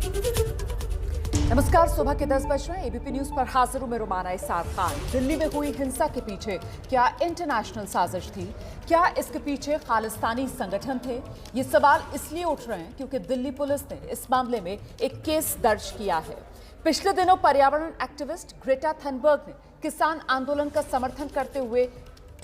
नमस्कार, सुबह के 10 बज रहे हैं। एबीपी न्यूज पर हाजिर हूं मैं रुमाना इसार खान। दिल्ली में हुई हिंसा के पीछे क्या इंटरनेशनल साजिश थी? क्या इसके पीछे खालिस्तानी संगठन थे? ये सवाल इसलिए उठ रहे हैं क्योंकि दिल्ली पुलिस ने इस मामले में एक केस दर्ज किया है। पिछले दिनों पर्यावरण एक्टिविस्ट ग्रेटा थनबर्ग ने किसान आंदोलन का समर्थन करते हुए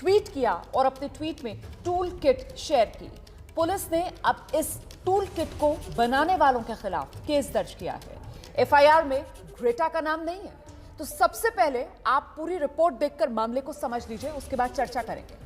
ट्वीट किया और अपने ट्वीट में टूल किट शेयर की। पुलिस ने अब इस टूल किट को बनाने वालों के खिलाफ केस दर्ज किया है। एफआईआर में ग्रेटा का नाम नहीं है। तो सबसे पहले आप पूरी रिपोर्ट देखकर मामले को समझ लीजिए, उसके बाद चर्चा करेंगे।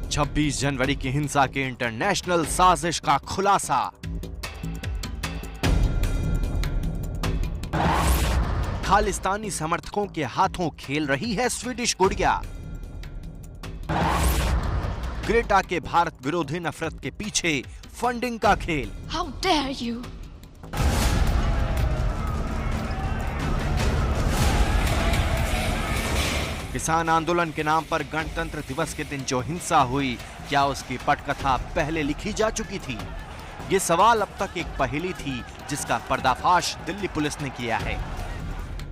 छब्बीस जनवरी की हिंसा के इंटरनेशनल साजिश का खुलासा। खालिस्तानी समर्थकों के हाथों खेल रही है स्वीडिश गुड़िया। ग्रेटा के भारत विरोधी नफरत के पीछे फंडिंग का खेल। How dare you? किसान आंदोलन के नाम पर गणतंत्र दिवस के दिन जो हिंसा हुई, क्या उसकी पटकथा पहले लिखी जा चुकी थी? ये सवाल अब तक एक पहेली थी जिसका पर्दाफाश दिल्ली पुलिस ने किया है।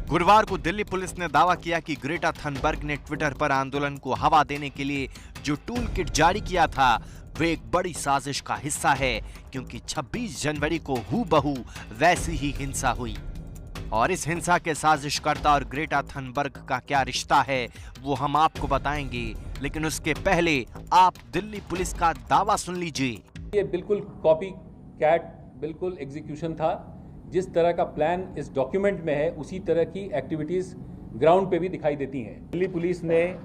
गुरुवार को दिल्ली पुलिस ने दावा किया कि ग्रेटा थनबर्ग ने ट्विटर पर आंदोलन को हवा देने के लिए जो टूल किट जारी किया था वे एक बड़ी साजिश का हिस्सा है, क्योंकि 26 जनवरी को हूबहू वैसी ही हिंसा हुई। और इस हिंसा के साजिशकर्ता और ग्रेटा थनबर्ग का क्या रिश्ता है वो हम आपको बताएंगे, लेकिन उसके पहले आप दिल्ली पुलिस का दावा सुन लीजिए। ये बिल्कुल कॉपी कैट, बिल्कुल एग्जीक्यूशन था। जिस तरह का प्लान इस डॉक्यूमेंट में है उसी तरह की एक्टिविटीज ग्राउंड पे भी दिखाई देती हैं। दिल्ली पुलिस ने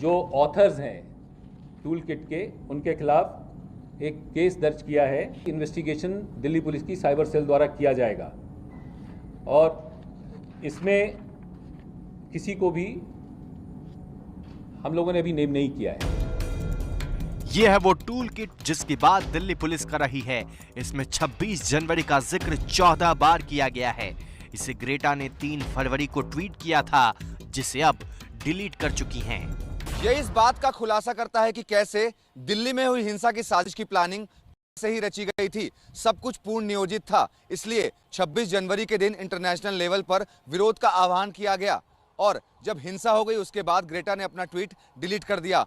जो ऑथर्स हैं टूल किट के, उनके खिलाफ एक केस दर्ज किया है। इन्वेस्टिगेशन दिल्ली पुलिस की साइबर सेल द्वारा किया जाएगा और इसमें किसी को भी हम लोगों ने अभी नेम नहीं किया है। यह है वो टूल किट जिसकी बात दिल्ली पुलिस कर रही है। इसमें 26 जनवरी का जिक्र 14 बार किया गया है। इसे ग्रेटा ने 3 फरवरी को ट्वीट किया था, जिसे अब डिलीट कर चुकी हैं। यह इस बात का खुलासा करता है कि कैसे दिल्ली में हुई हिंसा की साजिश की प्लानिंग से ही रची गई थी। सब कुछ पूर्ण नियोजित था, इसलिए 26 जनवरी के दिन इंटरनेशनल लेवल पर विरोध का आह्वान किया गया और जब हिंसा हो गई उसके बाद ग्रेटा ने अपना ट्वीट डिलीट कर दिया।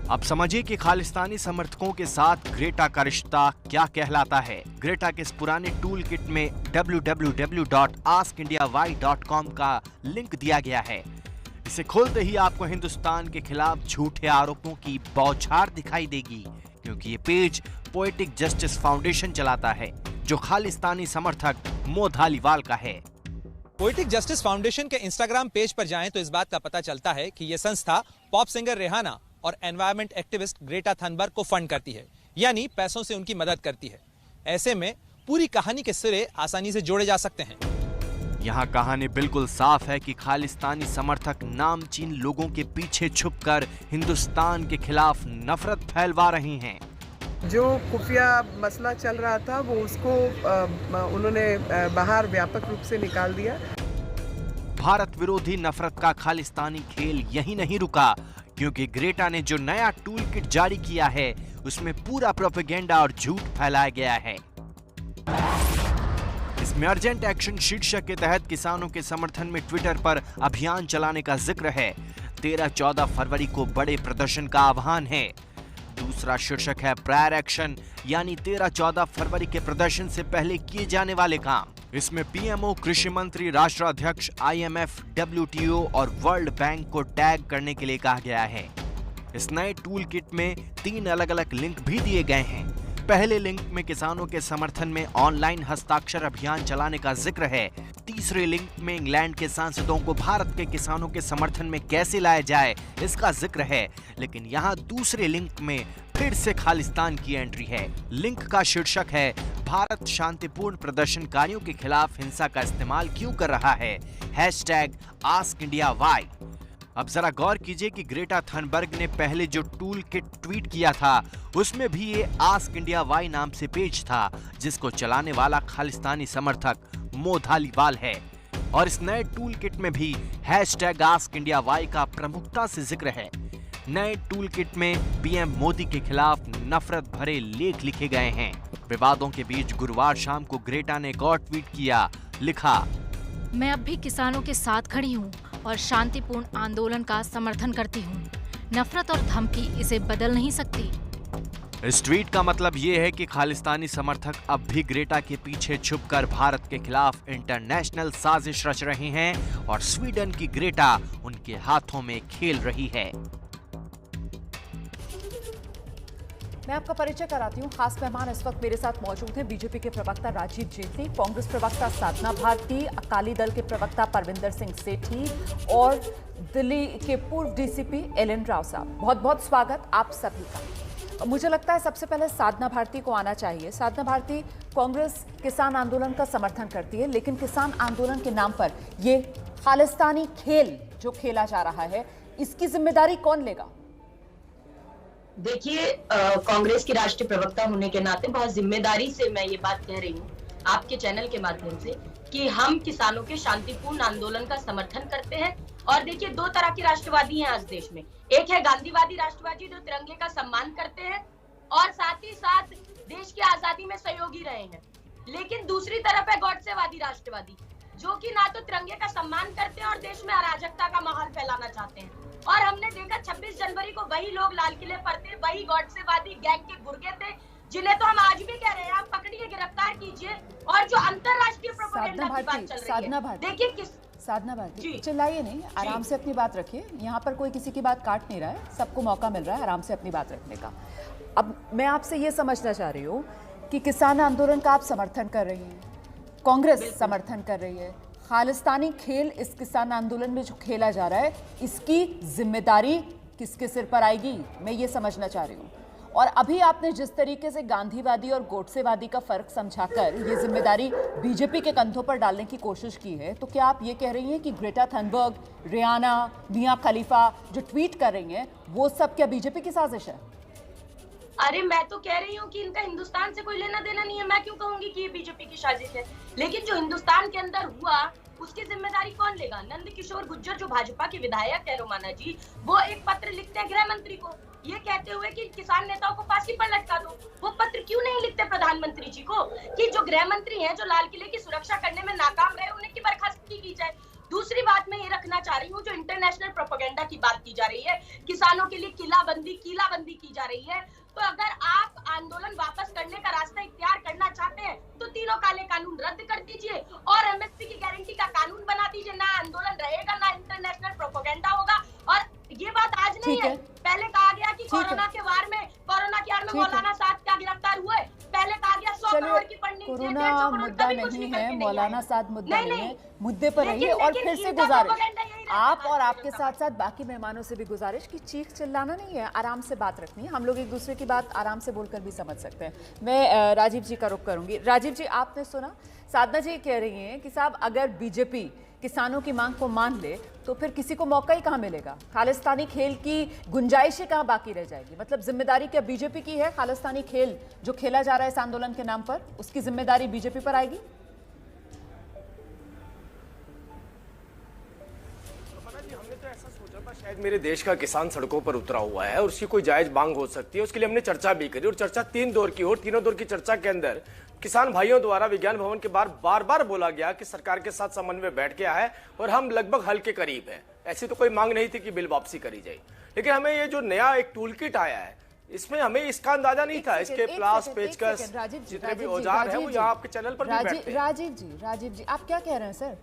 अब समझिए कि खालिस्तानी समर्थकों के साथ ग्रेटा का रिश्ता क्या कहलाता है। ग्रेटा के इस पुराने टूल किट में www.askindiawhy.com का लिंक दिया गया है। इसे खोलते ही आपको हिंदुस्तान के खिलाफ झूठे आरोपों की बौछार दिखाई देगी, क्योंकि ये पेज पोएटिक जस्टिस फाउंडेशन चलाता है, जो खालिस्तानी समर्थक मोह धालीवाल का है। पोएटिक जस्टिस फाउंडेशन के इंस्टाग्राम पेज पर जाएं तो इस बात का पता चलता है कि यह संस्था पॉप सिंगर रिहाना और एनवायरमेंट एक्टिविस्ट ग्रेटा थनबर्ग को फंड करती है, यानी पैसों से उनकी मदद करती है। ऐसे में पूरी कहानी के सिरे आसानी से जोड़े जा सकते हैं। यहाँ कहानी बिल्कुल साफ है कि खालिस्तानी समर्थक नामचीन लोगों के पीछे छुपकर हिंदुस्तान के खिलाफ नफरत फैलवा रहे हैं। जो खुफिया मसला चल रहा था वो उसको उन्होंने बाहर व्यापक रूप से निकाल दिया। भारत विरोधी नफरत का खालिस्तानी खेल यही नहीं रुका, क्योंकि ग्रेटा ने जो नया टूल किट जारी किया है उसमें पूरा प्रोपेगेंडा और झूठ फैलाया गया है। इसमें अर्जेंट एक्शन शीर्षक के तहत किसानों के समर्थन में ट्विटर पर अभियान चलाने का जिक्र है। 13-14 फरवरी को बड़े प्रदर्शन का आह्वान है। दूसरा शीर्षक है प्रायर एक्शन, यानी 13-14 फरवरी के प्रदर्शन से पहले किए जाने वाले काम। इसमें पीएमओ, कृषि मंत्री, राष्ट्राध्यक्ष, आईएमएफ, डब्ल्यूटीओ और वर्ल्ड बैंक को टैग करने के लिए कहा गया है। इस नए टूल किट में 3 अलग-अलग लिंक भी दिए गए हैं। पहले लिंक में किसानों के समर्थन में ऑनलाइन हस्ताक्षर अभियान चलाने का जिक्र है। तीसरे लिंक में इंग्लैंड के सांसदों को भारत के किसानों के समर्थन में कैसे लाया जाए इसका जिक्र है। लेकिन यहाँ दूसरे लिंक में फिर से खालिस्तान की एंट्री है। लिंक का शीर्षक है भारत शांतिपूर्ण प्रदर्शनकारियों के खिलाफ हिंसा का इस्तेमाल क्यों कर रहा है, #AskIndiaWhy। अब जरा गौर कीजिए कि ग्रेटा थनबर्ग ने पहले जो टूल किट ट्वीट किया था उसमें भी ये आस्क इंडिया वाई नाम से पेज था, जिसको चलाने वाला खालिस्तानी समर्थक मो धालीवाल है। और इस नए टूल किट में भी हैशटैग आस्क इंडिया वाई का प्रमुखता से जिक्र है। नए टूल किट में पीएम मोदी के खिलाफ नफरत भरे लेख लिखे गए हैं। विवादों के बीच गुरुवार शाम को ग्रेटा ने एक और ट्वीट किया, लिखा, मैं अब भी किसानों के साथ खड़ी हूँ और शांतिपूर्ण आंदोलन का समर्थन करती हूँ। नफरत और धमकी इसे बदल नहीं सकती। इस ट्वीट का मतलब ये है कि खालिस्तानी समर्थक अब भी ग्रेटा के पीछे छुपकर भारत के खिलाफ इंटरनेशनल साजिश रच रहे हैं और स्वीडन की ग्रेटा उनके हाथों में खेल रही है। मैं आपका परिचय कराती हूँ। खास मेहमान इस वक्त मेरे साथ मौजूद हैं बीजेपी के प्रवक्ता राजीव जेटली, कांग्रेस प्रवक्ता साधना भारती, अकाली दल के प्रवक्ता परविंदर सिंह सेठी और दिल्ली के पूर्व डीसीपी एल.एन. राव साहब। बहुत बहुत स्वागत आप सभी का। मुझे लगता है सबसे पहले साधना भारती को आना चाहिए। साधना भारती, कांग्रेस किसान आंदोलन का समर्थन करती है, लेकिन किसान आंदोलन के नाम पर ये खालिस्तानी खेल जो खेला जा रहा है, इसकी जिम्मेदारी कौन लेगा? देखिए, कांग्रेस की राष्ट्रीय प्रवक्ता होने के नाते बहुत जिम्मेदारी से मैं ये बात कह रही हूँ आपके चैनल के माध्यम से कि हम किसानों के शांतिपूर्ण आंदोलन का समर्थन करते हैं। और देखिए, दो तरह के राष्ट्रवादी हैं आज देश में। एक है गांधीवादी राष्ट्रवादी जो तिरंगे का सम्मान करते हैं और साथ ही साथ देश की आजादी में सहयोगी रहे हैं, लेकिन दूसरी तरफ है गॉडसेवादी राष्ट्रवादी जो कि ना तो तिरंगे का सम्मान करते हैं और देश में अराजकता का माहौल फैलाना चाहते हैं। और हमने देखा 26 जनवरी को वही लोग लाल किले पर थे, वही गॉडसेवादी गैंग के गुर्गे थे, जिन्हें तो हम आज भी कह रहे हैं आप पकड़िए, गिरफ्तार कीजिए। और जो अंतरराष्ट्रीय प्रोपेगेंडा की बात चल रही है, देखिए साधना भारती, चिल्लाइए नहीं, आराम से अपनी बात रखिए। यहाँ पर कोई किसी की बात काट नहीं रहा है, सबको मौका मिल रहा है आराम से अपनी बात रखने का। अब मैं आपसे ये समझना चाह रही हूँ कि किसान आंदोलन का आप समर्थन कर रही हैं, कांग्रेस समर्थन कर रही है, खालिस्तानी खेल इस किसान आंदोलन में जो खेला जा रहा है, इसकी जिम्मेदारी किसके सिर पर आएगी, मैं ये समझना चाह रही हूँ। और अभी आपने जिस तरीके से गांधीवादी और गोडसेवादी का फर्क समझाकर ये जिम्मेदारी बीजेपी के कंधों पर डालने की कोशिश की है, तो क्या आप ये कह रही हैं कि ग्रेटा थनबर्ग, रियाना, मियां खलीफा जो ट्वीट कर रही हैं, वो सब क्या बीजेपी की साजिश है? अरे मैं तो कह रही हूँ कि इनका हिंदुस्तान से कोई लेना देना नहीं है। मैं क्यों कहूंगी कि ये बीजेपी की साजिश है? लेकिन जो हिंदुस्तान के अंदर हुआ उसकी जिम्मेदारी कौन लेगा? नंद किशोर गुर्जर जो भाजपा के विधायक है रोमाना जी, वो एक पत्र लिखते हैं गृह मंत्री को, ये कहते हुए कि किसान नेताओं को फांसी पर लटका दो। वो पत्र क्यों नहीं लिखते प्रधानमंत्री जी को कि जो गृह मंत्री हैं, जो लाल किले की सुरक्षा करने में नाकाम रहे, उन्हें की बर्खास्तगी की जाए। दूसरी बात मैं ये रखना चाह रही हूँ, जो इंटरनेशनल प्रोपेगेंडा की बात की जा रही है, किसानों के लिए किलाबंदी की जा रही है, तो अगर आप आंदोलन वापस करने का रास्ता इख्तियार करना चाहते हैं तो तीनों काले कानून रद्द कर दीजिए और एमएसपी की गारंटी का कानून बना दीजिए। ना आंदोलन रहेगा, ना इंटरनेशनल प्रोपेगेंडा होगा। और ये बात आज नहीं है, पहले कहा गया कि कोरोना की आड़ में मौलाना साद का गिरफ्तार हुए, पहले कहा गया 100 करोड़ की फंडिंग, कोरोना मुद्दा नहीं है, मौलाना साद मुद्दा नहीं है, मुद्दे पर रहिए। और फिर से गुजारिश आप और आपके साथ साथ बाकी मेहमानों से भी गुजारिश कि चीख चिल्लाना नहीं है, आराम से बात रखनी है। हम लोग एक दूसरे की बात आराम से बोलकर भी समझ सकते हैं। मैं राजीव जी का रुख करूंगी। राजीव जी, आपने सुना साधना जी कह रही हैं कि साहब अगर बीजेपी किसानों की मांग को मान ले तो फिर किसी को मौका ही कहां मिलेगा, खालिस्तानी खेल की गुंजाइश ही कहां बाकी रह जाएगी। मतलब जिम्मेदारी क्या बीजेपी की है? खालिस्तानी खेल जो खेला जा रहा है इस आंदोलन के नाम पर, उसकी जिम्मेदारी बीजेपी पर आएगी? शायद मेरे देश का किसान सड़कों पर उतरा हुआ है और उसकी कोई जायज मांग हो सकती है, उसके लिए हमने चर्चा भी करी और चर्चा 3 दौर की और तीनों दौर की चर्चा के अंदर किसान भाइयों द्वारा विज्ञान भवन के बार बार बोला गया कि सरकार के साथ समन्वय बैठ गया है और हम लगभग हल के करीब हैं। ऐसी तो कोई मांग नहीं थी कि बिल वापसी करी जाए, लेकिन हमें ये जो नया एक टूल किट आया है इसमें हमें इसका अंदाजा नहीं था। इसके प्लास पेचकस जितने भी औजार हैं वो यहाँ आपके चैनल पर भी बैठते हैं। राजीव जी आप क्या कह रहे हैं सर?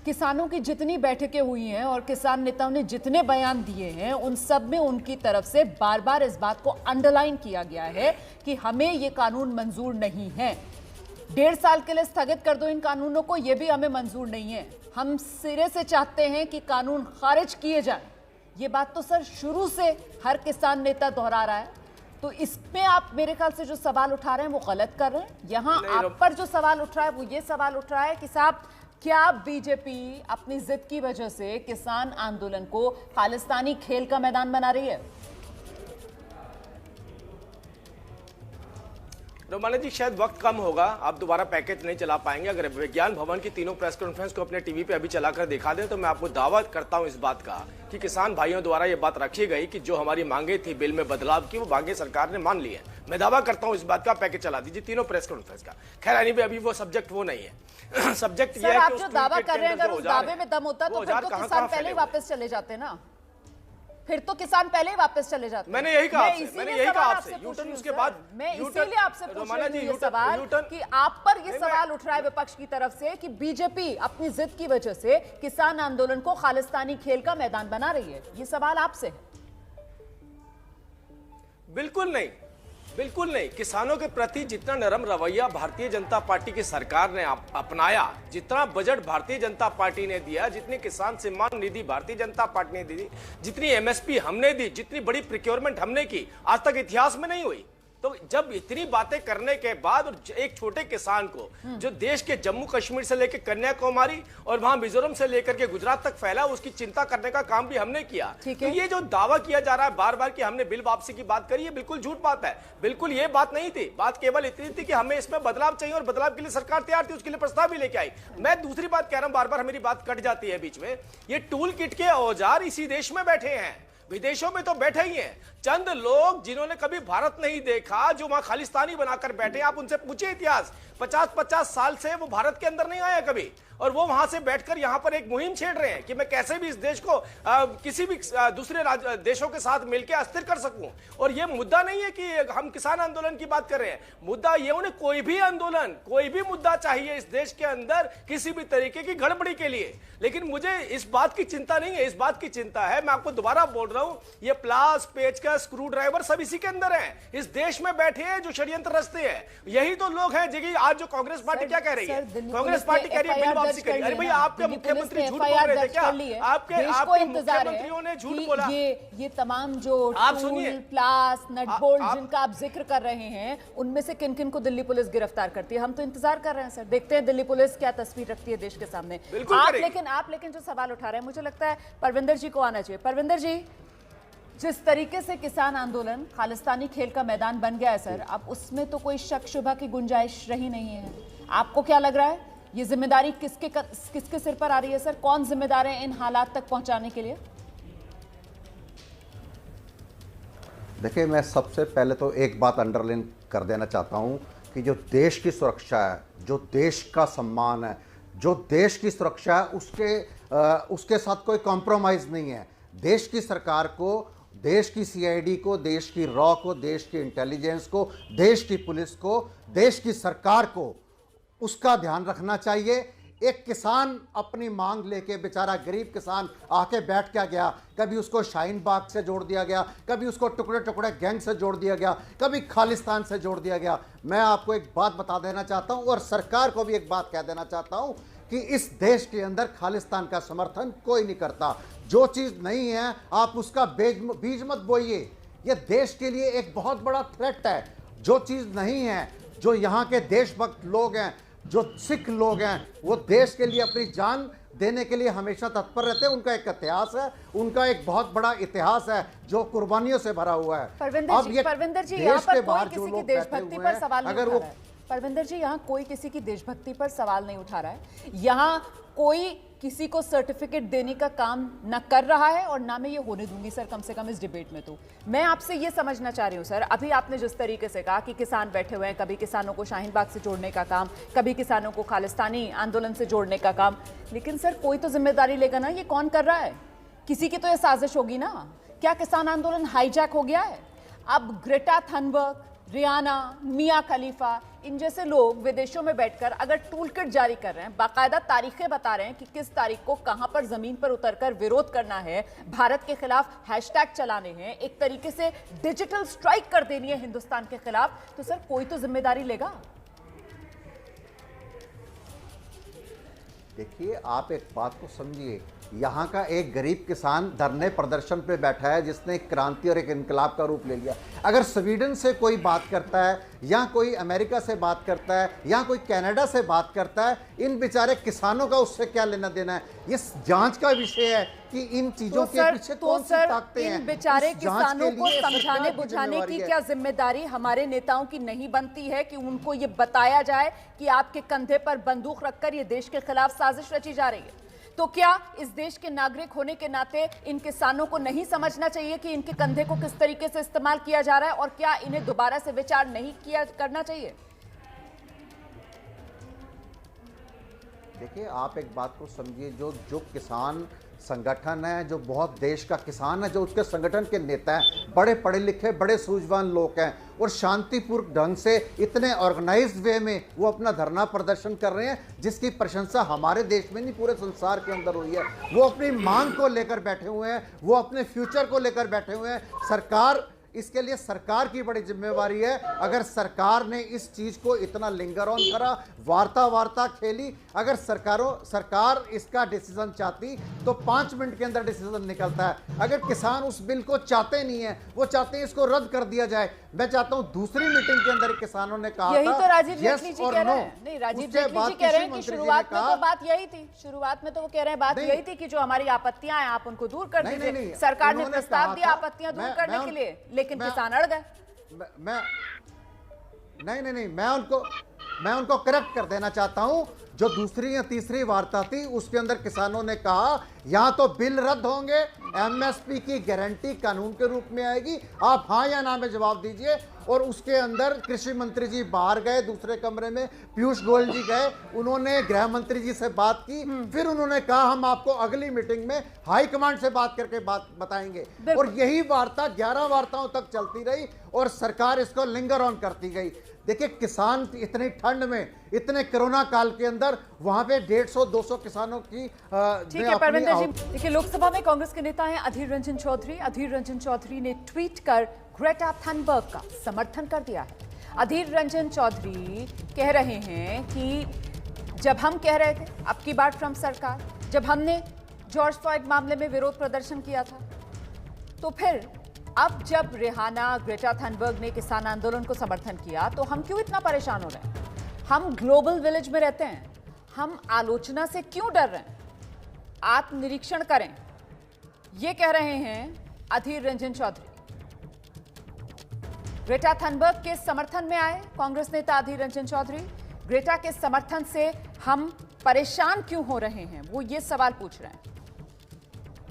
किसानों की जितनी बैठकें हुई हैं और किसान नेताओं ने जितने बयान दिए हैं, उन सब में उनकी तरफ से बार बार इस बात को अंडरलाइन किया गया है कि हमें ये कानून मंजूर नहीं है। 1.5 साल के लिए स्थगित कर दो इन कानूनों को, ये भी हमें मंजूर नहीं है। हम सिरे से चाहते हैं कि कानून खारिज किए जाए। ये बात तो सर शुरू से हर किसान नेता दोहरा रहा है। तो इसमें आप मेरे ख्याल से जो सवाल उठा रहे हैं वो गलत कर रहे हैं। यहाँ आप पर जो सवाल उठ रहा है वो ये सवाल उठ रहा है कि साहब क्या बीजेपी अपनी जिद की वजह से किसान आंदोलन को खालिस्तानी खेल का मैदान बना रही है? रोमाना जी, शायद वक्त कम होगा, आप दोबारा पैकेज नहीं चला पाएंगे। अगर विज्ञान भवन की तीनों प्रेस कॉन्फ्रेंस को अपने टीवी पे अभी चलाकर दिखा दें तो मैं आपको दावा करता हूं इस बात का कि किसान भाइयों द्वारा ये बात रखी गई कि जो हमारी मांगे थी बिल में बदलाव की, वो मांगे सरकार ने मान ली है। मैं दावा करता हूं इस बात का, पैकेज चला दीजिए तीनों प्रेस कॉन्फ्रेंस का। खैर एनी अभी वो सब्जेक्ट वो नहीं है। सब्जेक्ट ये है आप कि जो दावा कर रहे हैं अगर उस दावे में दम होता तो फिर तो किसान पहले ही वापस चले जाते ना, फिर तो किसान पहले ही वापस चले जाते। मैंने यही कहा आपसे यूटर्न उसके बाद मैं इसीलिए आपसे पूछ रही हूं ये सवाल कि आप पर ये सवाल उठ रहा है विपक्ष की तरफ से कि बीजेपी अपनी जिद की वजह से किसान आंदोलन को खालिस्तानी खेल का मैदान बना रही है। ये सवाल आपसे है। बिल्कुल नहीं, बिल्कुल नहीं। किसानों के प्रति जितना नरम रवैया भारतीय जनता पार्टी की सरकार ने अपनाया, जितना बजट भारतीय जनता पार्टी ने दिया, जितनी किसान सम्मान निधि भारतीय जनता पार्टी ने दी, जितनी एमएसपी हमने दी, जितनी बड़ी प्रोक्योरमेंट हमने की, आज तक इतिहास में नहीं हुई। तो जब इतनी बातें करने के बाद और एक छोटे किसान को जो देश के जम्मू कश्मीर से लेकर कन्याकुमारी और वहां मिजोरम से लेकर के गुजरात तक फैला, उसकी चिंता करने का काम भी हमने किया। तो ये जो दावा किया जा रहा है बार बार कि हमने बिल वापसी की बात करी, ये बिल्कुल झूठ बात है। बिल्कुल ये बात नहीं थी। बात केवल इतनी थी कि हमें इसमें बदलाव चाहिए और बदलाव के लिए सरकार तैयार थी, उसके लिए प्रस्ताव भी लेके आई। मैं दूसरी बात कह रहा हूं, बार बार मेरी बात कट जाती है बीच में। ये टूल किट के औजार इसी देश में बैठे हैं, विदेशों में तो बैठे ही हैं। चंद लोग जिन्होंने कभी भारत नहीं देखा, जो वहां खालिस्तानी बनाकर बैठे, आप उनसे पूछिए इतिहास, 50-50 साल से वो भारत के अंदर नहीं आया कभी, और वो वहां से बैठकर यहां पर एक मुहिम छेड़ रहे हैं कि मैं कैसे भी इस देश को किसी भी दूसरे देशों के साथ मिलकर अस्थिर कर सकूं। और ये मुद्दा नहीं है कि हम किसान आंदोलन की बात कर रहे हैं, मुद्दा ये उन्हें कोई भी आंदोलन, कोई भी मुद्दा चाहिए इस देश के अंदर किसी भी तरीके की गड़बड़ी के लिए। लेकिन मुझे इस बात की चिंता नहीं है, इस बात की चिंता है, मैं आपको दोबारा बोल रहा हूं, ये प्लास, पेचकस, स्क्रू ड्राइवर सब इसी के अंदर हैं, इस देश में बैठे हैं जो षड्यंत्र रचते हैं। यही तो लोग हैं जी। आज जो कांग्रेस पार्टी क्या कह रही है, कांग्रेस पार्टी कह रही है बिल वापसी करिए। अरे भैया, आपके मुख्यमंत्री झूठ बोल रहे थे क्या? आपके मुख्यमंत्रियों ने झूठ बोला। ये तमाम जो टूल, प्लास, नट बोल्ट जिनका आप जिक्र कर रहे हैं, उनमें से किन किन को दिल्ली पुलिस गिरफ्तार करती है? हम तो इंतजार कर रहे हैं सर, देखते हैं दिल्ली पुलिस क्या तस्वीर रखती है देश के सामने। आप लेकिन जो सवाल उठा रहे हैं, मुझे लगता है परविंदर जी को आना चाहिए। परविंदर जी, जिस तरीके से किसान आंदोलन खालिस्तानी खेल का मैदान बन गया है सर, अब उसमें तो कोई शक शुबा की गुंजाइश रही नहीं है। आपको क्या लग रहा है, ये जिम्मेदारी किसके सिर पर आ रही है सर? कौन जिम्मेदार है इन हालात तक पहुंचाने के लिए? देखिए, मैं सबसे पहले तो एक बात अंडरलाइन कर देना चाहता हूं कि जो देश की सुरक्षा है, जो देश का सम्मान है, जो देश की सुरक्षा है, उसके साथ कोई कॉम्प्रोमाइज़ नहीं है। देश की सरकार को, देश की सीआईडी को, देश की रॉ को, देश की इंटेलिजेंस को, देश की पुलिस को, देश की सरकार को उसका ध्यान रखना चाहिए। एक किसान अपनी मांग लेके, बेचारा गरीब किसान आके बैठ क्या गया, कभी उसको शाहीन बाग से जोड़ दिया गया, कभी उसको टुकड़े टुकड़े गैंग से जोड़ दिया गया, कभी खालिस्तान से जोड़ दिया गया। मैं आपको एक बात बता देना चाहता हूं और सरकार को भी एक बात कह देना चाहता हूं कि इस देश के अंदर खालिस्तान का समर्थन कोई नहीं करता। जो चीज़ नहीं है आप उसका बीज मत बोइए। ये देश के लिए एक बहुत बड़ा थ्रेट है। जो चीज़ नहीं है, जो यहाँ के देशभक्त लोग हैं, जो सिख लोग हैं, वो देश के लिए अपनी जान देने के लिए हमेशा तत्पर रहते हैं। उनका एक इतिहास है, उनका एक बहुत बड़ा इतिहास है जो कुर्बानियों से भरा हुआ है। परविंदर जी, यहाँ पर कोई किसी की देशभक्ति पर सवाल नहीं उठा रहा है। परविंदर जी, यहाँ कोई किसी की देशभक्ति पर सवाल नहीं उठा रहा है। यहाँ कोई किसी को सर्टिफिकेट देने का काम न कर रहा है और ना मैं ये होने दूंगी सर, कम से कम इस डिबेट में। तो मैं आपसे ये समझना चाह रही हूँ सर, अभी आपने जिस तरीके से कहा कि किसान बैठे हुए हैं, कभी किसानों को शाहीन बाग से जोड़ने का काम, कभी किसानों को खालिस्तानी आंदोलन से जोड़ने का काम, लेकिन सर कोई तो जिम्मेदारी लेगा ना। ये कौन कर रहा है? किसी की तो ये साजिश होगी ना। क्या किसान आंदोलन हाईजैक हो गया है? अब ग्रेटा थनबर्ग, रियाना, मियां खलीफा, इन जैसे लोग विदेशों में बैठकर अगर टूल किट जारी कर रहे हैं, बाकायदा तारीखें बता रहे हैं कि किस तारीख को कहां पर जमीन पर उतरकर विरोध करना है, भारत के खिलाफ हैशटैग चलाने हैं, एक तरीके से डिजिटल स्ट्राइक कर देनी है हिंदुस्तान के खिलाफ, तो सर कोई तो जिम्मेदारी लेगा। देखिए, आप एक बात को समझिए यहाँ का एक गरीब किसान धरने प्रदर्शन पे बैठा है जिसने एक क्रांति और एक इनकलाब का रूप ले लिया। अगर स्वीडन से कोई बात करता है या कोई अमेरिका से बात करता है या कोई कनाडा से बात करता है, इन बेचारे किसानों का उससे क्या लेना देना है? ये जांच का विषय है कि इन चीजों के पीछे कौन सी ताकतें हैं। इन बेचारे उस जांच किसानों के को लिए समझाने सरकार की बुझाने की जिम्मेवारी है। क्या जिम्मेदारी हमारे नेताओं की नहीं बनती है कि उनको ये बताया जाए कि आपके कंधे पर बंदूक रखकर ये देश के खिलाफ साजिश रची जा रही है? तो क्या इस देश के नागरिक होने के नाते इन किसानों को नहीं समझना चाहिए कि इनके कंधे को किस तरीके से इस्तेमाल किया जा रहा है, और क्या इन्हें दोबारा से विचार नहीं करना चाहिए? देखिए, आप एक बात को समझिए, जो किसान संगठन है, जो बहुत देश का किसान है, जो उसके संगठन के नेता हैं, बड़े पढ़े लिखे, बड़े सूझवान लोग हैं और शांतिपूर्ण ढंग से इतने ऑर्गेनाइज्ड वे में वो अपना धरना प्रदर्शन कर रहे हैं, जिसकी प्रशंसा हमारे देश में नहीं पूरे संसार के अंदर हुई है। वो अपनी मांग को लेकर बैठे हुए हैं, वो अपने फ्यूचर को लेकर बैठे हुए हैं। सरकार, इसके लिए सरकार की बड़ी जिम्मेवारी है। अगर सरकार ने इस चीज को इतना लिंगर ऑन करा, वार्ता खेली, अगर सरकार इसका डिसीजन चाहती तो 5 मिनट के अंदर डिसीजन निकलता है। अगर किसान उस बिल को चाहते नहीं है, वो चाहते हैं इसको रद्द कर दिया जाए। मैं चाहता हूं दूसरी मीटिंग के अंदर किसानों ने कहा यही था, तो राजीव yes जेटली जी और कह रहे no। हैं। नहीं, राजीव उसके जेटली बाद जी कह रहे हैं कृषि कि मंत्री जी ने शुरुआत में कहा- तो बात यही थी, शुरुआत में तो वो कह रहे हैं बात नहीं। यही थी कि जो हमारी आपत्तियां हैं आप उनको दूर कर नहीं, दीजिए। नहीं, सरकार ने उन्होंने प्रस्ताव कहा दिया था, आपत्तियां दूर मैं- करने मैं के उन- लिए, लेकिन मैं- किसान अड़ गए। मैं उनको करेक्ट कर देना चाहता हूं। जो दूसरी या तीसरी वार्ता थी उसके अंदर किसानों ने कहा या तो बिल रद्द होंगे, एमएसपी की गारंटी कानून के रूप में आएगी, आप हां या ना में जवाब दीजिए। और उसके अंदर कृषि मंत्री जी बाहर गए, दूसरे कमरे में पीयूष गोयल जी गए, उन्होंने गृह मंत्री जी से बात की, फिर उन्होंने कहा हम आपको अगली मीटिंग में हाई कमांड से बात करके बात बताएंगे। और यही वार्ता 11 वार्ताओं तक चलती रही और सरकार इसको लिंगर ऑन करती गई। देखिए, किसान इतनी ठंड में, इतने कोरोना काल के अंदर वहां पे 150-200 किसानों की ठीक है परविंदर जी, देखिए लोकसभा में कांग्रेस के नेता हैं अधीर रंजन चौधरी। अधीर रंजन चौधरी ने ट्वीट कर ग्रेटा थनबर्ग का समर्थन कर दिया है। अधीर रंजन चौधरी कह रहे हैं कि जब हम कह रहे थे अब की बार ट्रंप सरकार, जब हमने जॉर्ज फ्लॉयड मामले में विरोध प्रदर्शन किया था, तो फिर अब जब रिहाना, ग्रेटा थनबर्ग ने किसान आंदोलन को समर्थन किया, तो हम क्यों इतना परेशान हो रहे हैं? हम ग्लोबल विलेज में रहते हैं, हम आलोचना से क्यों डर रहे हैं? आत्मनिरीक्षण करें, ये कह रहे हैं अधीर रंजन चौधरी। ग्रेटा थनबर्ग के समर्थन में आए कांग्रेस नेता अधीर रंजन चौधरी। ग्रेटा के समर्थन से हम परेशान क्यों हो रहे हैं, वो ये सवाल पूछ रहे हैं।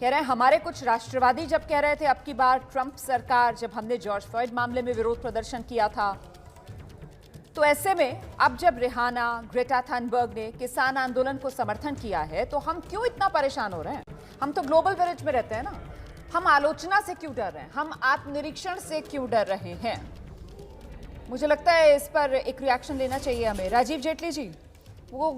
कह रहे हैं हमारे कुछ राष्ट्रवादी जब कह रहे थे अब की बार ट्रंप सरकार, जब हमने जॉर्ज फ्लॉयड मामले में विरोध प्रदर्शन किया था, तो ऐसे में अब जब रिहाना, ग्रेटा थनबर्ग ने किसान आंदोलन को समर्थन किया है, तो हम क्यों इतना परेशान हो रहे हैं? हम तो ग्लोबल विलेज में रहते हैं ना। हम आलोचना से क्यों डर रहे हैं? हम आत्मनिरीक्षण से क्यों डर रहे हैं? मुझे लगता है इस पर एक रिएक्शन लेना चाहिए हमें। राजीव जेटली जी, वो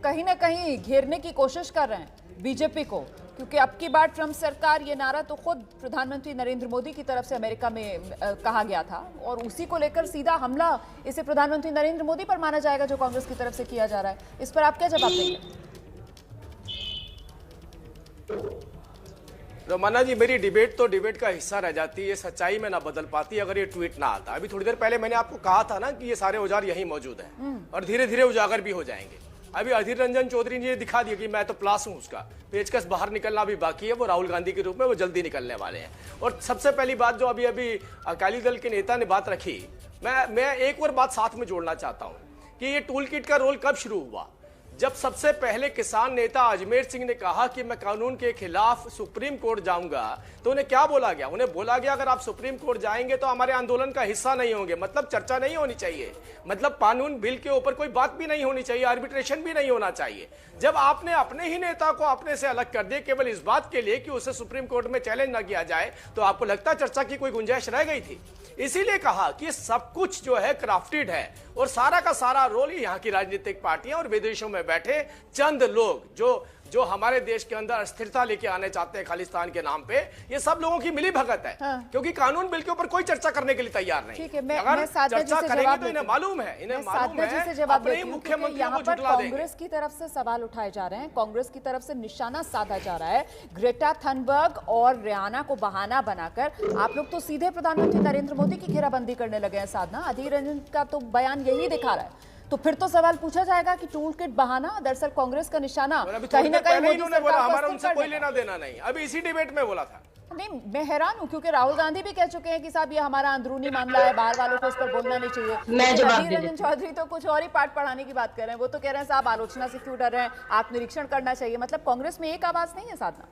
कहीं ना कहीं घेरने की कोशिश कर रहे हैं बीजेपी को, क्योंकि अब की बार ट्रंप सरकार, ये नारा तो खुद प्रधानमंत्री नरेंद्र मोदी की तरफ से अमेरिका में कहा गया था, और उसी को लेकर सीधा हमला इसे प्रधानमंत्री नरेंद्र मोदी पर माना जाएगा जो कांग्रेस की तरफ से किया जा रहा है। इस पर आप क्या जवाब देंगे? रोमाना जी, मेरी डिबेट तो डिबेट का हिस्सा रह जाती है, सच्चाई में ना बदल पाती अगर ये ट्वीट ना आता। अभी थोड़ी देर पहले मैंने आपको कहा था ना कि ये सारे औजार यहीं मौजूद हैं और धीरे धीरे उजागर भी हो जाएंगे। अभी अधीर रंजन चौधरी ने दिखा दिया कि मैं तो प्लास हूं, उसका पेचकस बाहर निकलना भी बाकी है। वो राहुल गांधी के रूप में वो जल्दी निकलने वाले हैं। और सबसे पहली बात जो अभी अकाली दल के नेता ने बात रखी, मैं एक और बात साथ में जोड़ना चाहता हूं कि ये टूल किट का रोल कब शुरू हुआ। जब सबसे पहले किसान नेता अजमेर सिंह ने कहा कि मैं कानून के खिलाफ सुप्रीम कोर्ट जाऊंगा, तो उन्हें क्या बोला गया? उन्हें बोला गया अगर आप सुप्रीम कोर्ट जाएंगे तो हमारे आंदोलन का हिस्सा नहीं होंगे, मतलब चर्चा नहीं होनी चाहिए, मतलब कानून बिल के ऊपर कोई बात भी नहीं होनी चाहिए, आर्बिट्रेशन भी नहीं होना चाहिए। जब आपने अपने ही नेता को अपने से अलग कर दिया केवल इस बात के लिए कि उसे सुप्रीम कोर्ट में चैलेंज ना किया जाए, तो आपको लगता है चर्चा की कोई गुंजाइश रह गई थी? इसीलिए कहा कि सब कुछ जो है क्राफ्टेड है और सारा का सारा रोल यहाँ की राजनीतिक पार्टियां और विदेशों में बैठे चंद लोग जो हमारे देश के अंदर अस्थिरता लेके आने चाहते हैं खालिस्तान के नाम पे, ये सब लोगों की मिली भगत है। क्योंकि कानून बिल के ऊपर कोई चर्चा करने के लिए तैयार नहीं। ठीक है, अगर चर्चा करेंगे तो इन्हें मालूम है, अपने मुख्यमंत्री यहाँ पर कांग्रेस की तरफ से सवाल उठाए जा रहे हैं, कांग्रेस की तरफ से निशाना साधा जा रहा है ग्रेटा थनबर्ग और रियाना को बहाना बनाकर। आप लोग तो सीधे प्रधानमंत्री नरेंद्र मोदी की घेराबंदी करने लगे हैं। साधना, अधीर रंजन का तो बयान यही दिखा रहा है। तो फिर तो सवाल पूछा जाएगा कि टूल किट बहाना, दरअसल कांग्रेस का निशाना कहीं ना कहीं मोदी सरकार बोला हमारा उनसे कोई लेना देना नहीं, अभी इसी डिबेट में बोला था। नहीं, मैं हैरान हूं क्योंकि राहुल गांधी भी कह चुके हैं कि साहब ये हमारा अंदरूनी मामला है, बाहर वालों को इस पर बोलना नहीं चाहिए। अधीर रंजन चौधरी तो कुछ और ही पाठ पढ़ाने की बात कर रहे हैं। वो तो कह रहे हैं साहब आलोचना से क्यों डर रहे हैं, आत्मनिरीक्षण करना चाहिए। मतलब कांग्रेस में एक आवाज नहीं है। साधना,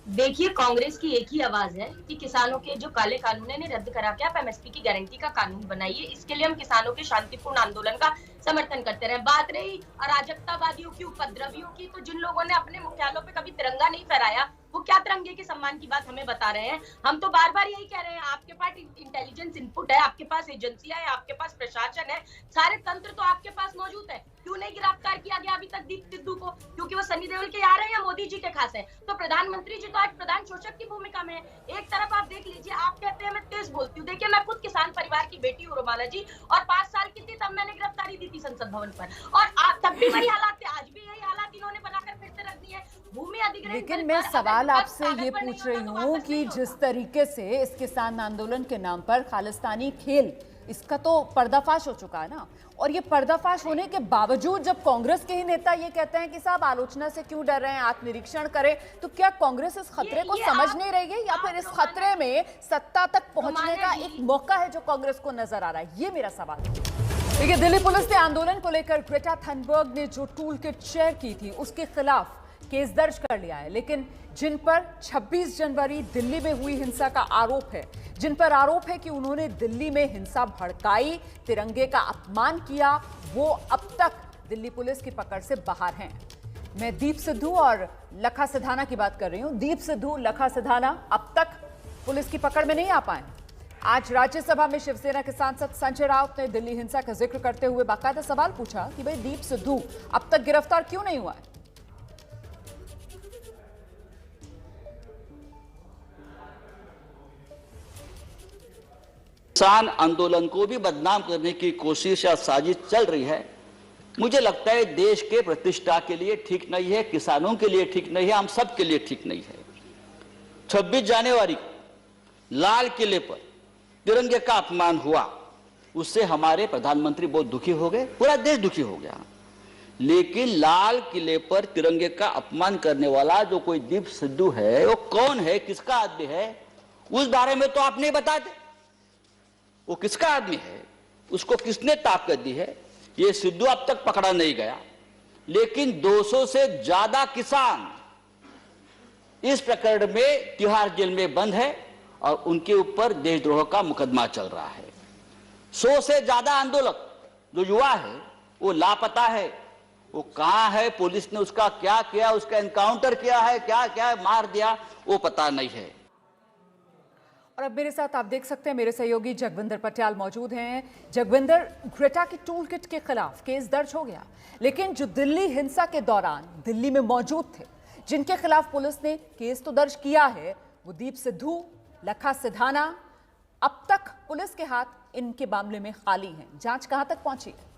देखिए, कांग्रेस की एक ही आवाज है कि किसानों के जो काले कानून है रद्द करा के आप एमएसपी की गारंटी का कानून बनाइए। इसके लिए हम किसानों के शांतिपूर्ण आंदोलन का समर्थन करते रहे। बात रही अराजकतावादियों की, उपद्रवियों की, तो जिन लोगों ने अपने मुख्यालयों पे कभी तिरंगा नहीं फहराया वो क्या तिरंगे के सम्मान की बात हमें बता रहे हैं। हम तो बार बार यही कह रहे हैं, आपके पास इंटेलिजेंस इनपुट है, आपके पास एजेंसियां है, आपके पास प्रशासन है, सारे तंत्र तो आपके पास मौजूद है। क्यों नहीं गिरफ्तार किया गया अभी तक दीप सिद्धू को? क्योंकि वो सनी देओल के यार हैं या मोदी जी के खास है? तो प्रधानमंत्री जी तो आज प्रधान शोषक की भूमिका में है। एक तरफ आप देख लीजिए, आप कहते हैं मैं तेज बोलती हूँ। देखिए, मैं खुद किसान परिवार की बेटी हूँ रोमाला जी, और 5 साल की थी तब मैंने गिरफ्तारी दी थी संसद भवन पर, और तब भी वही हालात थे, आज भी यही हालात इन्होंने बनाकर फिर से रख दिए। भूमि अधिग्रहण। लेकिन मैं सवाल आपसे ये पूछ रही हूँ कि जिस तरीके से इस किसान आंदोलन के नाम पर खालिस्तानी खेल, इसका तो पर्दाफाश हो चुका है ना। और ये पर्दाफाश होने के बावजूद जब कांग्रेस के ही नेता ये कहते हैं कि साहब आलोचना से क्यों डर रहे हैं, आत्मनिरीक्षण करें, तो क्या कांग्रेस इस खतरे को समझ नहीं रही है, या फिर इस खतरे में सत्ता तक पहुंचने का एक मौका है जो कांग्रेस को नजर आ रहा है? ये मेरा सवाल है। देखिए, दिल्ली पुलिस ने आंदोलन को लेकर ग्रेटा थनबर्ग ने जो टूल किट शेयर की थी उसके खिलाफ केस दर्ज कर लिया है। लेकिन जिन पर 26 जनवरी दिल्ली में हुई हिंसा का आरोप है, जिन पर आरोप है कि उन्होंने दिल्ली में हिंसा भड़काई, तिरंगे का अपमान किया, वो अब तक दिल्ली पुलिस की पकड़ से बाहर हैं। मैं दीप सिद्धू और लखा सिधाना की बात कर रही हूं। दीप सिद्धू, लखा सिधाना अब तक पुलिस की पकड़ में नहीं आ पाए। आज राज्यसभा में शिवसेना के सांसद संजय राउत ने दिल्ली हिंसा का जिक्र करते हुए बाकायदा सवाल पूछा कि भाई दीप सिद्धू अब तक गिरफ्तार क्यों नहीं हुआ है। किसान आंदोलन को भी बदनाम करने की कोशिश या साजिश चल रही है। मुझे लगता है देश के प्रतिष्ठा के लिए ठीक नहीं है, किसानों के लिए ठीक नहीं है, हम सब के लिए ठीक नहीं है। 26 जनवरी लाल किले पर तिरंगे का अपमान हुआ, उससे हमारे प्रधानमंत्री बहुत दुखी हो गए, पूरा देश दुखी हो गया। लेकिन लाल किले पर तिरंगे का अपमान करने वाला जो कोई दीप सिद्धू है, वो कौन है, किसका आदमी है, उस बारे में तो आप नहीं बताते। वो किसका आदमी है, उसको किसने ताकत दी है, ये सिद्धू अब तक पकड़ा नहीं गया। लेकिन 200 से ज्यादा किसान इस प्रकरण में तिहाड़ जेल में बंद है और उनके ऊपर देशद्रोह का मुकदमा चल रहा है। 100 से ज्यादा आंदोलक जो युवा है वो लापता है। वो कहां है, पुलिस ने उसका क्या किया, उसका एनकाउंटर किया है, क्या क्या मार दिया, वो पता नहीं है। और अब मेरे साथ आप देख सकते हैं मेरे सहयोगी जगविंदर पटियाल मौजूद हैं। जगविंदर, ग्रेटा की टूल किट के खिलाफ केस दर्ज हो गया, लेकिन जो दिल्ली हिंसा के दौरान दिल्ली में मौजूद थे, जिनके खिलाफ पुलिस ने केस तो दर्ज किया है, वो दीप सिद्धू, लखा सिधाना, अब तक पुलिस के हाथ इनके मामले में खाली हैं। जांच कहां तक पहुंची है?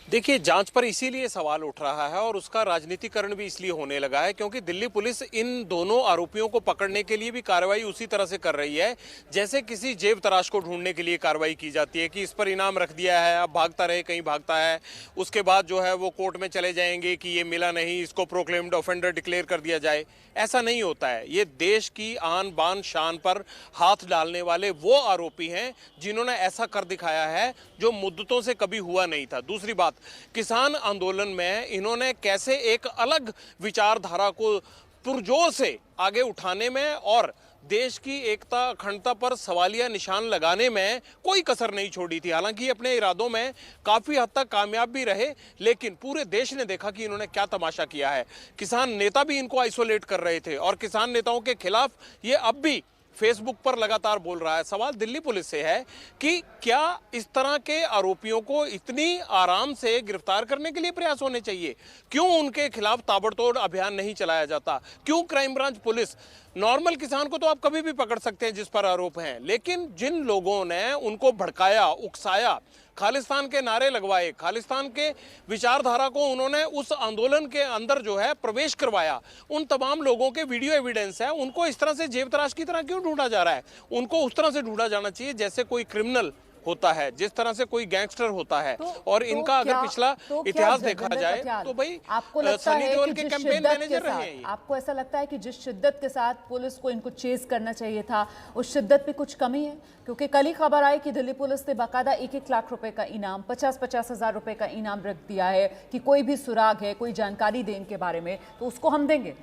देखिए, जांच पर इसीलिए सवाल उठ रहा है और उसका राजनीतिकरण भी इसलिए होने लगा है क्योंकि दिल्ली पुलिस इन दोनों आरोपियों को पकड़ने के लिए भी कार्रवाई उसी तरह से कर रही है जैसे किसी जेब तराश को ढूंढने के लिए कार्रवाई की जाती है कि इस पर इनाम रख दिया है, अब भागता रहे, कहीं भागता है, उसके बाद जो है वो कोर्ट में चले जाएंगे कि ये मिला नहीं, इसको प्रोक्लेम्ड ऑफेंडर डिक्लेयर कर दिया जाए। ऐसा नहीं होता है। ये देश की आन बान शान पर हाथ डालने वाले वो आरोपी हैं जिन्होंने ऐसा कर दिखाया है जो मुद्दतों से कभी हुआ नहीं था। दूसरी बात, किसान आंदोलन में इन्होंने कैसे एक अलग विचारधारा को पुरजोर से आगे उठाने में और देश की एकता अखंडता पर सवालिया निशान लगाने में कोई कसर नहीं छोड़ी थी। हालांकि अपने इरादों में काफ़ी हद तक कामयाब भी रहे, लेकिन पूरे देश ने देखा कि इन्होंने क्या तमाशा किया है। किसान नेता भी इनको आइसोलेट कर रहे थे और किसान नेताओं के खिलाफ ये अब भी फेसबुक पर लगातार बोल रहा है। सवाल दिल्ली पुलिस से है कि क्या इस तरह के आरोपियों को इतनी आराम से गिरफ्तार करने के लिए प्रयास होने चाहिए? क्यों उनके खिलाफ ताबड़तोड़ अभियान नहीं चलाया जाता? क्यों क्राइम ब्रांच पुलिस, नॉर्मल किसान को तो आप कभी भी पकड़ सकते हैं जिस पर आरोप हैं, लेकिन जिन लोगों ने उनको भड़काया, उकसाया, खालिस्तान के नारे लगवाए, खालिस्तान के विचारधारा को उन्होंने उस आंदोलन के अंदर जो है प्रवेश करवाया, उन तमाम लोगों के वीडियो एविडेंस है, उनको इस तरह से जेब तराश की तरह क्यों ढूंढा जा रहा है? उनको उस तरह से ढूंढा जाना चाहिए जैसे कोई क्रिमिनल होता है, जिस तरह से कोई गैंगस्टर होता है। और इनका अगर पिछला इतिहास देखा जाए तो भाई सनी देओल के कैंपेन मैनेजर रहे हैं। आपको ऐसा लगता है कि जिस शिद्दत के साथ पुलिस को इनको चेज करना चाहिए था, उस शिद्दत पे कुछ कमी है? क्योंकि कल ही खबर आई कि दिल्ली पुलिस ने बाकायदा 1-1 लाख रुपए का इनाम, 50-50 हजार रुपए का इनाम रख दिया है कि कोई भी सुराग है, कोई जानकारी दे इनके बारे में तो उसको हम देंगे।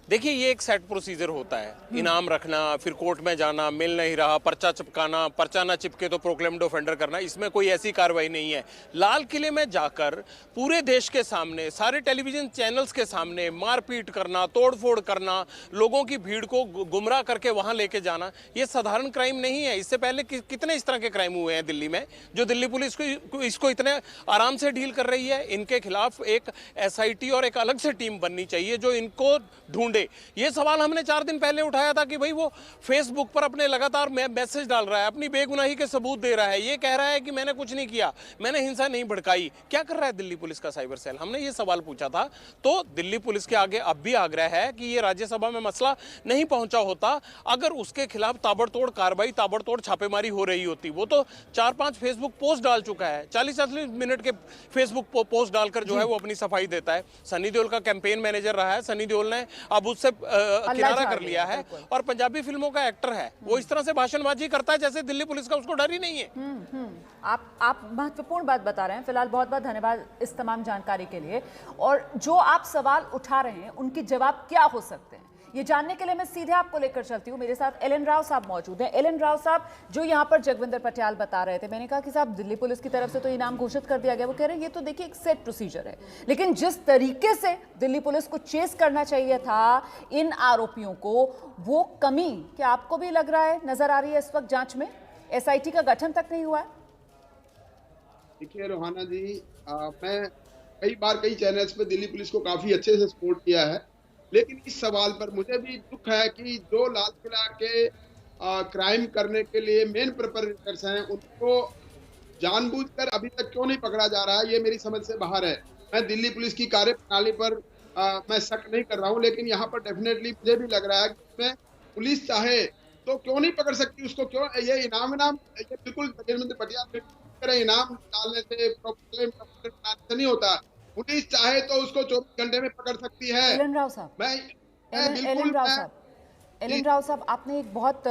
देखिए, ये एक सेट प्रोसीजर होता है, इनाम रखना, फिर कोर्ट में जाना, मिल नहीं रहा, पर्चा चिपकाना, पर्चा ना चिपके तो प्रोक्लेम्ड ऑफेंडर करना, इसमें कोई ऐसी कार्रवाई नहीं है। लाल किले में जाकर पूरे देश के सामने, सारे टेलीविजन चैनल्स के सामने मारपीट करना, तोड़फोड़ करना, लोगों की भीड़ को गुमराह करके वहां लेके जाना, ये साधारण क्राइम नहीं है। इससे पहले कितने इस तरह के क्राइम हुए हैं दिल्ली में, जो दिल्ली पुलिस को इसको इतने आराम से डील कर रही है। इनके खिलाफ एक SIT और एक अलग से टीम बननी चाहिए जो इनको ढूंढे। ये सवाल हमने 4 दिन पहले उठाया था कि भाई वो फेसबुक पर अपने लगातार मैसेज डाल रहा है, अपनी बेगुनाही के सबूत दे रहा है, ये कह रहा है कि मैंने कुछ नहीं किया, मैंने हिंसा नहीं भड़काई। क्या कर रहा है दिल्ली पुलिस का साइबर सेल? हमने ये सवाल पूछा था। तो दिल्ली पुलिस के आगे अब भी आग्रह है कि ये राज्यसभा में मसला नहीं पहुंचा होता अगर उसके खिलाफ ताबड़तोड़ कार्रवाई, ताबड़तोड़ छापेमारी हो रही होती। वो तो 4-5 फेसबुक पोस्ट डाल चुका है, 40-40 मिनट के फेसबुक पोस्ट डालकर जो है वो अपनी सफाई देता है। सनी देओल का कैंपेन मैनेजर रहा है, सनी देओल ने अब उससे किनारा कर लिया है और पंजाबी फिल्मों का एक्टर है। वो इस तरह से भाषणबाजी करता है जैसे दिल्ली पुलिस का उसको डर ही नहीं है। आप महत्वपूर्ण बात बता रहे हैं। फिलहाल बहुत बहुत धन्यवाद इस तमाम जानकारी के लिए। और जो आप सवाल उठा रहे हैं उनके जवाब क्या हो सकते हैं, ये जानने के लिए मैं सीधे आपको लेकर चलती हूँ। मेरे साथ एल एन राव साहब मौजूद हैं। एल एन राव साहब, जो यहाँ पर जगविंदर पटियाल बता रहे थे, मैंने कहा कि साहब दिल्ली पुलिस की तरफ से तो इनाम घोषित कर दिया गया। वो कह रहे हैं ये तो देखिए एक सेट प्रोसीजर है, लेकिन जिस तरीके से दिल्ली पुलिस को चेस करना चाहिए था इन आरोपियों को, वो कमी क्या आपको भी लग रहा है, नजर आ रही है इस वक्त जांच में? SIT का गठन तक नहीं हुआ है। देखिए रोहाना जी, मैं कई बार कई चैनल्स पे दिल्ली पुलिस को काफी अच्छे से सपोर्ट किया है, लेकिन इस सवाल पर मुझे भी दुख है कि जो लाल किला के क्राइम करने के लिए मेन परपेट्रेटर्स हैं उनको जानबूझकर अभी तक क्यों नहीं पकड़ा जा रहा है, ये मेरी समझ से बाहर है। मैं दिल्ली पुलिस की कार्यप्रणाली पर मैं शक नहीं कर रहा हूँ, लेकिन यहाँ पर डेफिनेटली मुझे भी लग रहा है कि उसमें पुलिस चाहे तो क्यों नहीं पकड़ सकती उसको। क्यों ये इनाम ये बिल्कुल जगविंदर पटियाल इनाम डालने से नहीं होता। पुलिस चाहे तो उसको 24 घंटे में पकड़ सकती है। एलन राव साहब, एलन राव साहब, आपने एक बहुत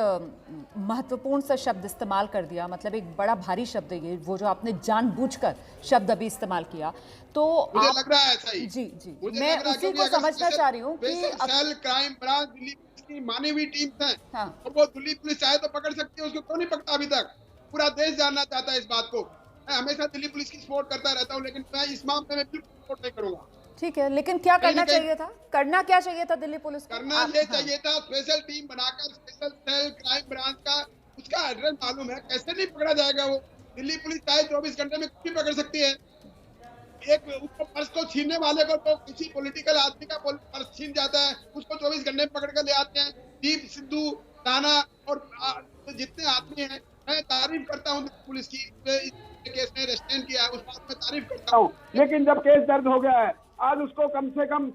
महत्वपूर्ण सा शब्द इस्तेमाल कर दिया, मतलब एक बड़ा भारी शब्द है ये, वो जो आपने जानबूझकर शब्द अभी इस्तेमाल किया। तो मुझे लग रहा है ऐसा ही। जी, मैं उसी को समझना चाह रही हूँ कि special crime branch Delhi police की मानी हुई टीम है, हाँ। और वो दिल्ली पुलिस चाहे तो पकड़ सकती है, उसको क्यों नहीं पकड़ा अभी तक? पूरा देश जानना चाहता है इस बात को। मैं हमेशा दिल्ली पुलिस की सपोर्ट करता रहता हूँ, लेकिन मैं इस मामले में बिल्कुल सपोर्ट नहीं करूंगा। ठीक है, लेकिन क्या करना चाहिए था? करना क्या चाहिए था दिल्ली पुलिस को? करना ये चाहिए था स्पेशल टीम बनाकर, स्पेशल सेल क्राइम ब्रांच का, उसका एड्रेस मालूम है, कैसे नहीं पकड़ा जाएगा वो? दिल्ली पुलिस चाहे 24 घंटे में कुछ भी पकड़ सकती है। एक उसको पर्स को छीनने वाले को तो किसी पॉलिटिकल आदमी का पर्स छीन जाता है, उसको 24 घंटे में पकड़ कर ले आते हैं। दीप सिद्धू, राणा और जितने आदमी हैं, मैं तारीफ करता हूँ पुलिस की, केस में रेस्टेंट किया है, उस बात में तारीफ करता हूँ। लेकिन जब केस दर्ज हो गया है, आज उसको कम से कम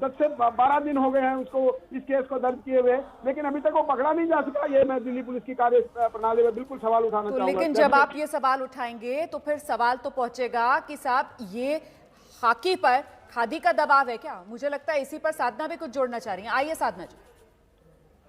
10 से 12 दिन हो गए हैं उसको इस केस को दर्ज किए हुए, लेकिन अभी तक वो पकड़ा नहीं जा सका। ये मैं दिल्ली पुलिस की कार्य प्रणाली में बिल्कुल सवाल उठाना चाहूंगा। लेकिन जब आप ये सवाल उठाएंगे तो फिर सवाल तो पहुंचेगा कि साहब ये खाकी पर खादी का दबाव है क्या? मुझे लगता है इसी पर साधना भी कुछ जोड़ना चाह रही है। आइए साधना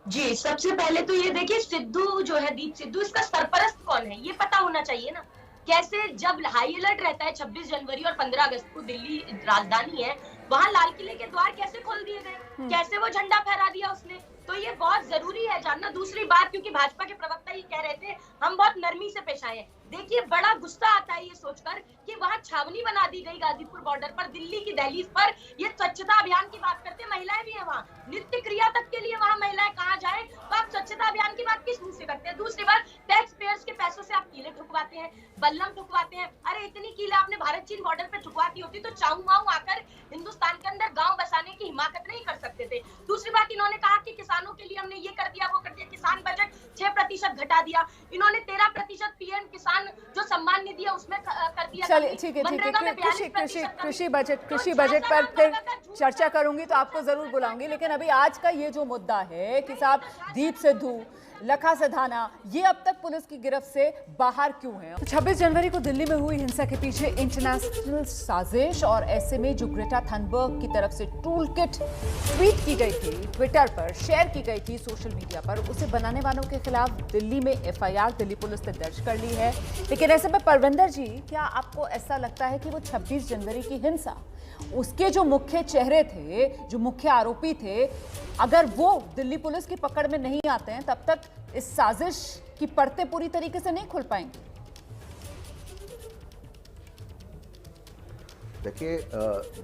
जी, सबसे पहले तो ये देखिए, सिद्धू जो है, दीप सिद्धू, इसका सरपरस्त कौन है ये पता होना चाहिए ना। कैसे जब हाई अलर्ट रहता है 26 जनवरी और 15 अगस्त को, दिल्ली राजधानी है, वहां लाल किले के द्वार कैसे खोल दिए गए? कैसे वो झंडा फहरा दिया उसने? तो ये बहुत जरूरी है जानना। दूसरी बात, क्योंकि भाजपा के प्रवक्ता ये कह रहे थे हम बहुत नरमी से पेश आए हैं, देखिए बड़ा गुस्सा आता है ये सोचकर कि वहां छावनी बना दी गई गाजीपुर बॉर्डर पर, दिल्ली की दहलीज पर। ये स्वच्छता अभियान की बात करते हैं, महिलाएं भी है वहां, नित्य क्रिया तक के लिए वहां महिलाएं कहाँ जाए, तो आप स्वच्छता अभियान की बात किस मुंह से करते हैं? दूसरी बात, टैक्स पेयर्स के पैसों से आप कीले ठुकवाते हैं, बल्लम ठुकवाते हैं। अरे इतनी कीले आपने भारत चीन बॉर्डर पे ठुकवाती होती तो चाऊ माऊ आकर हिंदुस्तान के अंदर गाँव बसाने की हिमाकत नहीं कर सकते थे। दूसरी बात, इन्होंने कहा कि किसानों के लिए हमने ये कर दिया वो कर दिया, किसान बजट 6% घटा दिया, इन्होंने 13% पीएम किसान जो सम्मान निधि है उसमें कर दिया। चलिए ठीक है, कृषि बजट पर फिर चर्चा करूंगी तो आपको जरूर बुलाऊंगी, लेकिन अभी आज का ये जो मुद्दा है कि साहब दीप सिद्धू, लखा सिधाना ये अब तक पुलिस की गिरफ्त से बाहर क्यों हैं? 26 जनवरी को दिल्ली में हुई हिंसा के पीछे इंटरनेशनल साजिश, और ऐसे में जो ग्रेटा थनबर्ग की तरफ से टूल किट ट्वीट की गई थी, ट्विटर पर शेयर की गई थी सोशल मीडिया पर, उसे बनाने वालों के खिलाफ दिल्ली में एफआईआर दिल्ली पुलिस ने दर्ज कर ली है। लेकिन ऐसे में परविंदर जी, क्या आपको ऐसा लगता है कि वो 26 जनवरी की हिंसा, उसके जो मुख्य चेहरे थे, जो मुख्य आरोपी थे, अगर वो दिल्ली पुलिस की पकड़ में नहीं आते हैं तब तक इस साजिश की परतें पूरी तरीके से नहीं खुल पाएंगी? देखिए,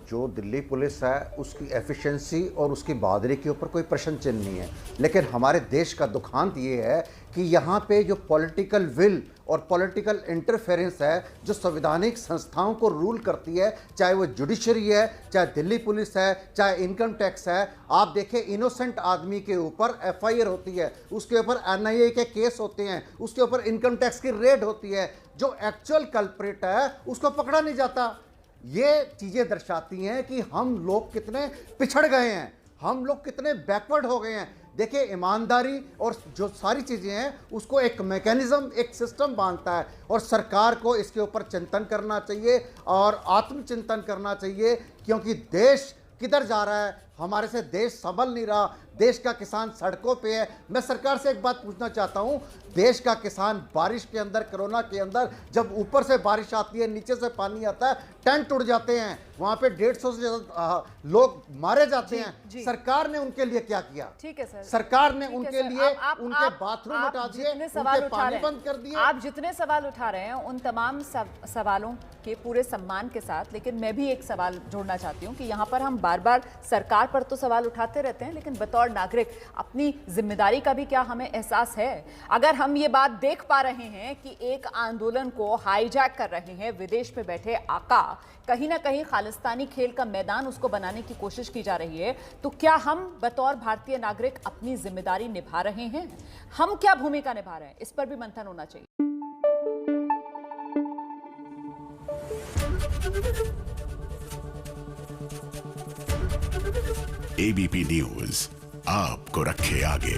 जो दिल्ली पुलिस है उसकी एफिशिएंसी और उसकी बहादुरी के ऊपर कोई प्रश्न चिन्ह नहीं है, लेकिन हमारे देश का दुखांत ये है कि यहाँ पे जो पॉलिटिकल विल और पॉलिटिकल इंटरफेरेंस है, जो संवैधानिक संस्थाओं को रूल करती है, चाहे वो जुडिशरी है, चाहे दिल्ली पुलिस है, चाहे इनकम टैक्स है। आप देखें, इनोसेंट आदमी के ऊपर एफआईआर होती है, उसके ऊपर एनआईए के केस होते हैं, उसके ऊपर इनकम टैक्स की रेड होती है, जो एक्चुअल कल्प्रिट है उसको पकड़ा नहीं जाता। ये चीज़ें दर्शाती हैं कि हम लोग कितने पिछड़ गए हैं, हम लोग कितने बैकवर्ड हो गए हैं। देखिए, ईमानदारी और जो सारी चीज़ें हैं उसको एक मैकेनिज्म, एक सिस्टम बांधता है, और सरकार को इसके ऊपर चिंतन करना चाहिए और आत्मचिंतन करना चाहिए, क्योंकि देश किधर जा रहा है, हमारे से देश संभल नहीं रहा, देश का किसान सड़कों पे है। मैं सरकार से एक बात पूछना चाहता हूं, देश का किसान बारिश के अंदर, कोरोना के अंदर, जब ऊपर से बारिश आती है, नीचे से पानी आता है, टेंट उड़ जाते हैं, वहां पे 150 से ज्यादा लोग मारे जाते हैं। सरकार ने उनके लिए क्या किया? ठीक है सर, सरकार ने उनके लिए उनके बाथरूम हटा दिए, उनके पानी बंद कर दिए। आप जितने सवाल उठा रहे हैं उन तमाम सवालों के पूरे सम्मान के साथ, लेकिन मैं भी एक सवाल जोड़ना चाहती हूँ कि यहाँ पर हम बार बार सरकार पर तो सवाल उठाते रहते हैं, लेकिन बतौर नागरिक अपनी जिम्मेदारी का भी क्या हमें एहसास है? अगर हम ये बात देख पा रहे हैं कि एक आंदोलन को हाईजैक कर रहे हैं विदेश में बैठे आका, कहीं ना कहीं खालिस्तानी खेल का मैदान उसको बनाने की कोशिश की जा रही है, तो क्या हम बतौर भारतीय नागरिक अपनी जिम्मेदारी निभा रहे हैं? हम क्या भूमिका निभा रहे हैं? इस पर भी मंथन होना चाहिए। एबीपी न्यूज आपको रखे आगे।